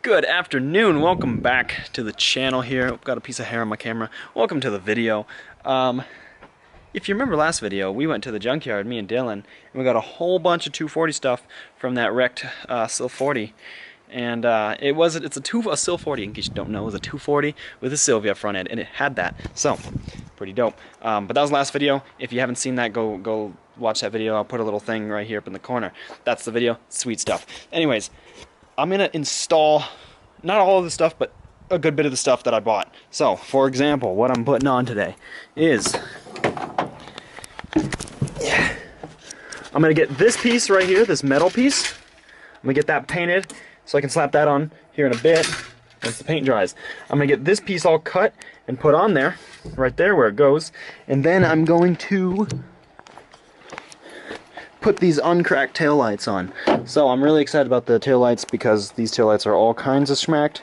Good afternoon, welcome back to the channel here. I've got a piece of hair on my camera. Welcome to the video. If you remember last video, we went to the junkyard, me and Dylan, and we got a whole bunch of 240 stuff from that wrecked Sil 40. And it's a Sil 40, in case you don't know, it was a 240 with a Silvia front end, and it had that. So, pretty dope. But that was the last video. If you haven't seen that, go watch that video. I'll put a little thing right here up in the corner. That's the video. Sweet stuff. Anyways, I'm gonna install not all of the stuff, but a good bit of the stuff that I bought. So, for example, what I'm putting on today is, I'm gonna get this piece right here, this metal piece. I'm gonna get that painted so I can slap that on here in a bit once the paint dries. I'm gonna get this piece all cut and put on there, right there where it goes, and then I'm going to put these uncracked taillights on. So I'm really excited about the taillights because these taillights are all kinds of schmacked,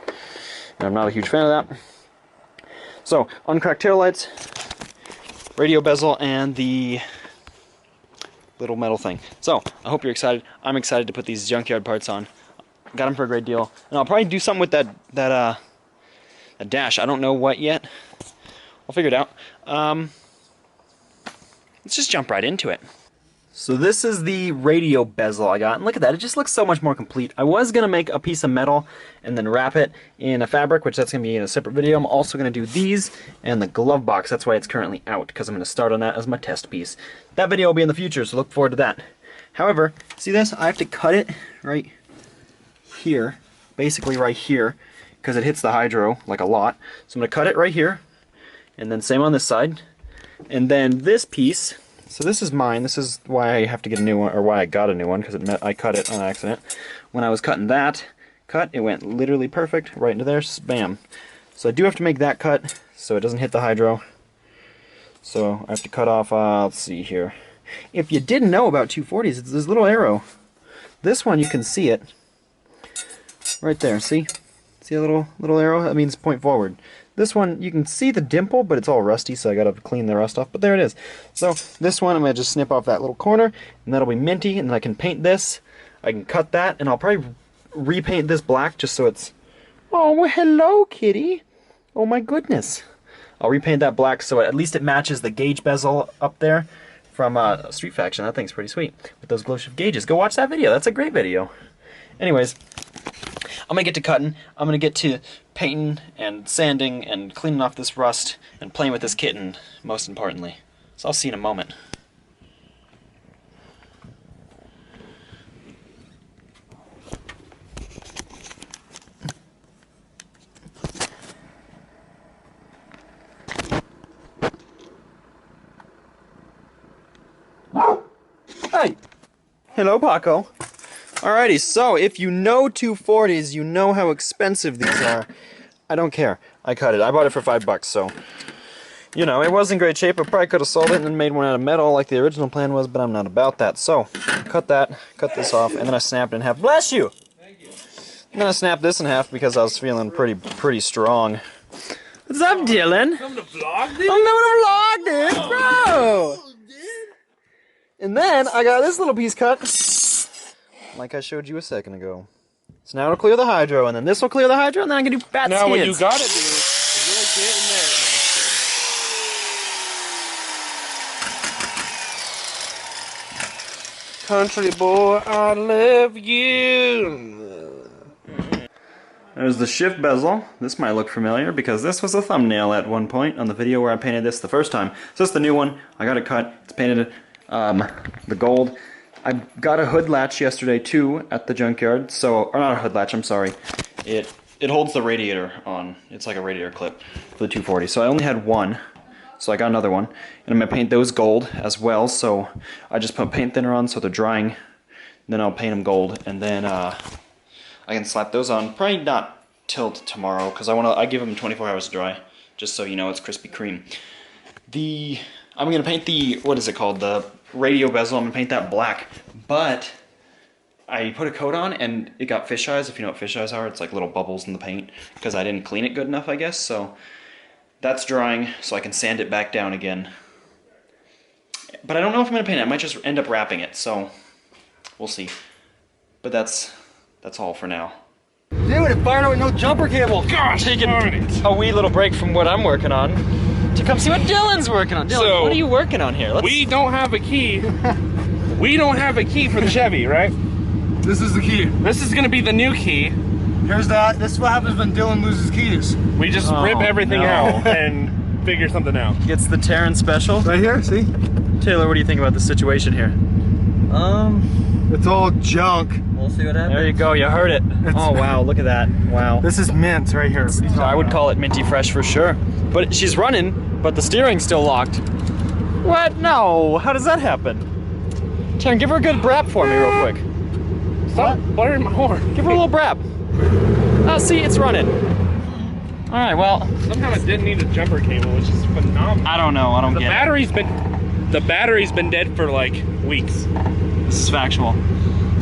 and I'm not a huge fan of that. So, uncracked taillights, radio bezel, and the little metal thing. So, I hope you're excited. I'm excited to put these junkyard parts on. Got them for a great deal. And I'll probably do something with that dash. I don't know what yet. I'll figure it out. Let's just jump right into it. So this is the radio bezel I got, and look at that, it just looks so much more complete. I was going to make a piece of metal and then wrap it in a fabric, which that's going to be in a separate video. I'm also going to do these and the glove box. That's why it's currently out, because I'm going to start on that as my test piece. That video will be in the future, so look forward to that. However, see this? I have to cut it right here, basically right here, because it hits the hydro like a lot. So I'm going to cut it right here, and then same on this side. And then this piece, so this is mine. This is why I have to get a new one, or why I got a new one, because I cut it on accident. When I was cutting that cut, it went literally perfect right into there, bam. So I do have to make that cut so it doesn't hit the hydro. So I have to cut off, let's see here. If you didn't know about 240s, it's this little arrow. This one, you can see it right there, see? See a little arrow? That means point forward. This one, you can see the dimple, but it's all rusty, so I gotta clean the rust off, but there it is. So, this one, I'm gonna just snip off that little corner, and that'll be minty, and then I can paint this. I can cut that, and I'll probably repaint this black, just so it's... Oh, well, hello, kitty! Oh my goodness! I'll repaint that black, so at least it matches the gauge bezel up there from Street Faction. That thing's pretty sweet, with those glow shift gauges. Go watch that video, that's a great video. Anyways, I'm gonna get to cutting, I'm gonna get to painting and sanding and cleaning off this rust and playing with this kitten, most importantly. So I'll see you in a moment. Hey! Hello, Paco. Alrighty, so if you know 240s, you know how expensive these are. I don't care. I cut it. I bought it for $5, so... You know, it was in great shape. I probably could have sold it and then made one out of metal like the original plan was, but I'm not about that. So, cut this off, and then I snapped it in half. Bless you! Thank you. I'm gonna snap this in half because I was feeling pretty strong. What's up, Dylan? Come to vlog, dude? I'm coming to vlog, dude! Bro! And then, I got this little piece cut, like I showed you a second ago. So now it'll clear the hydro, and then this will clear the hydro, and then I can do bat skids. Now what you gotta do is really get in there. Country boy, I love you. There's the shift bezel. This might look familiar because this was a thumbnail at one point on the video where I painted this the first time. So this is the new one. I got it cut. It's painted the gold. I got a hood latch yesterday too at the junkyard, so, or not a hood latch, I'm sorry. It holds the radiator on. It's like a radiator clip for the 240. So I only had one, so I got another one. And I'm gonna paint those gold as well, so I just put paint thinner on so they're drying. Then I'll paint them gold, and then I can slap those on. Probably not till tomorrow, because I give them 24 hours to dry, just so you know it's Krispy Kreme. I'm gonna paint the, what is it called? The radio bezel. I'm gonna paint that black, but I put a coat on and it got fish eyes. If you know what fish eyes are, it's like little bubbles in the paint because I didn't clean it good enough, I guess. So that's drying, so I can sand it back down again. But I don't know if I'm gonna paint it. I might just end up wrapping it, so we'll see. But that's all for now. Dude, it fired out with no jumper cable. Gosh, Taking darn it. a wee little break from what I'm working on to come see what Dylan's working on. Dylan, So, what are you working on here? We don't have a key. We don't have a key for the Chevy, right? This is the key. This is gonna be the new key. Here's that. This is what happens when Dylan loses keys. We just Oh, rip everything no. out and figure something out. Gets the Terran special. Right here, see? Taylor, what do you think about the situation here? It's all junk. We'll see what happens. There you go, you heard it. Oh wow, look at that. Wow. This is mint right here. I would call it minty fresh for sure. But she's running, but the steering's still locked. What? No. How does that happen? Taryn, give her a good brap for me real quick. Stop blaring my horn. Give her a little brap. Oh, see, it's running. All right, well. Somehow it didn't need a jumper cable, which is phenomenal. I don't know, I don't The get battery's been dead for like weeks. it. This is factual.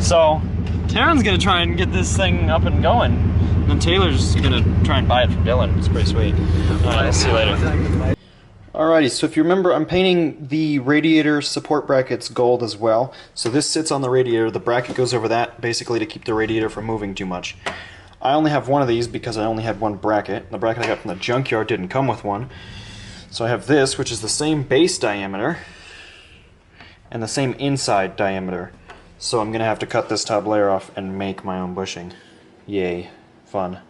So, Taryn's gonna try and get this thing up and going. And then Taylor's gonna try and buy it from Dylan. It's pretty sweet. All right, I'll see you later. Alrighty, so if you remember, I'm painting the radiator support brackets gold as well. So this sits on the radiator, the bracket goes over that, basically to keep the radiator from moving too much. I only have one of these because I only had one bracket. The bracket I got from the junkyard didn't come with one. So I have this, which is the same base diameter, and the same inside diameter. So I'm gonna have to cut this top layer off and make my own bushing. Yay, fun.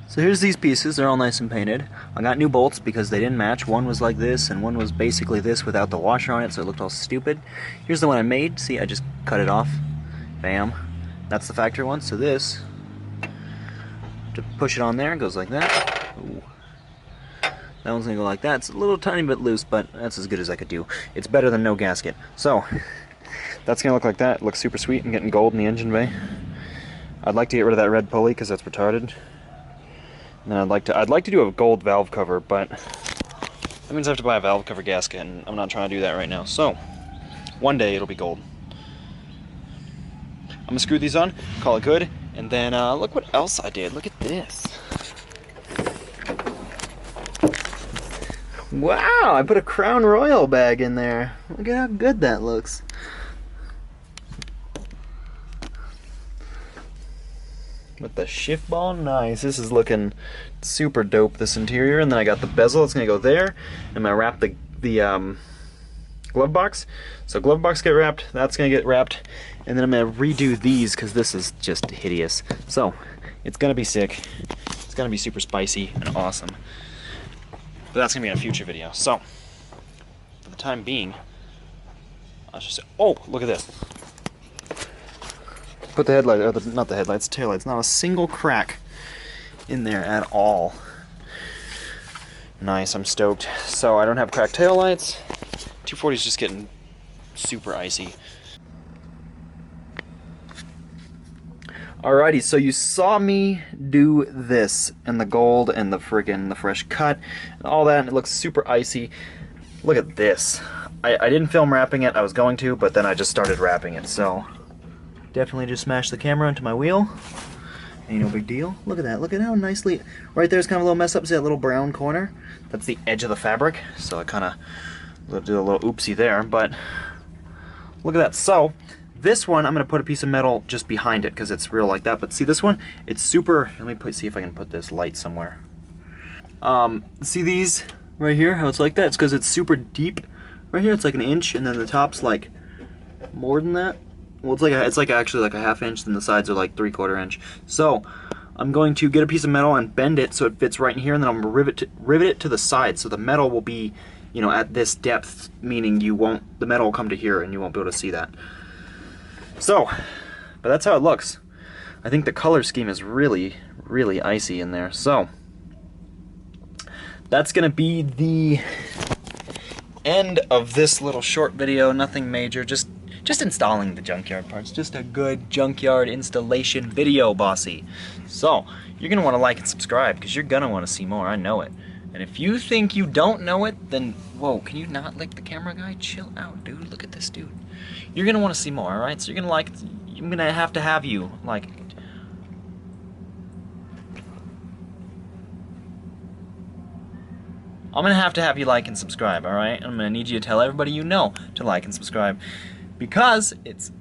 So here's these pieces, they're all nice and painted. I got new bolts because they didn't match. One was like this, and one was basically this without the washer on it, so it looked all stupid. Here's the one I made. See, I just cut it off. Bam. That's the factory one. So this, to push it on there, goes like that. Ooh. That one's gonna go like that. It's a little tiny bit loose, but that's as good as I could do. It's better than no gasket. So, that's gonna look like that. It looks super sweet. I'm getting gold in the engine bay. I'd like to get rid of that red pulley because that's retarded. And then I'd like to do a gold valve cover, but that means I have to buy a valve cover gasket, and I'm not trying to do that right now. So, one day it'll be gold. I'm gonna screw these on, call it good, and then look what else I did. Look at this. Wow, I put a Crown Royal bag in there. Look at how good that looks. With the shift ball, nice. This is looking super dope, this interior. And then I got the bezel, it's gonna go there. I'm gonna wrap the glove box. So glove box get wrapped, that's gonna get wrapped. And then I'm gonna redo these because this is just hideous. So, it's gonna be sick. It's gonna be super spicy and awesome. But that's gonna be in a future video. So, for the time being, I'll just say, oh, look at this. Put the headlight, or not the headlights, taillights. Not a single crack in there at all. Nice, I'm stoked. So I don't have cracked taillights. 240 is just getting super icy. Alrighty, so you saw me do this, and the gold, and the fresh cut, and all that, and it looks super icy. Look at this. I didn't film wrapping it, I was going to, but then I just started wrapping it, so definitely just smashed the camera into my wheel. Ain't no big deal. Look at that. Look at how nicely... Right there's kind of a little mess up. See that little brown corner? That's the edge of the fabric. So I kind of did a little oopsie there. But look at that. So this one, I'm going to put a piece of metal just behind it because it's real like that. But see this one? It's super... Let me see if I can put this light somewhere. See these right here? How it's like that? It's because it's super deep. Right here it's like an inch. And then the top's like more than that. Well, it's actually like a ½ inch, then the sides are like 3/4 inch. So I'm going to get a piece of metal and bend it so it fits right in here, and then I'm gonna rivet it to the side, so the metal will be, you know, at this depth, meaning the metal will come to here and you won't be able to see that. So, but that's how it looks. I think the color scheme is really, really icy in there. So that's gonna be the end of this little short video. Nothing major, just installing the junkyard parts. Just a good junkyard installation video, bossy. So, you're going to want to like and subscribe because you're going to want to see more. I know it. And if you think you don't know it, then, whoa, can you not lick the camera guy? Chill out, dude. Look at this dude. You're going to want to see more, alright? So you're going to like, I'm going to have you like it. I'm going to have you like and subscribe, alright? I'm going to need you to tell everybody you know to like and subscribe. Because it's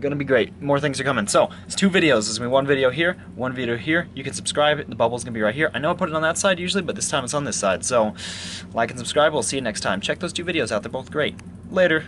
Gonna be great. More things are coming. So it's 2 videos. There's gonna be 1 video here, 1 video here. You can subscribe. The bubble's gonna be right here. I know I put it on that side usually, but this time it's on this side. So like and subscribe. We'll see you next time. Check those 2 videos out. They're both great. Later.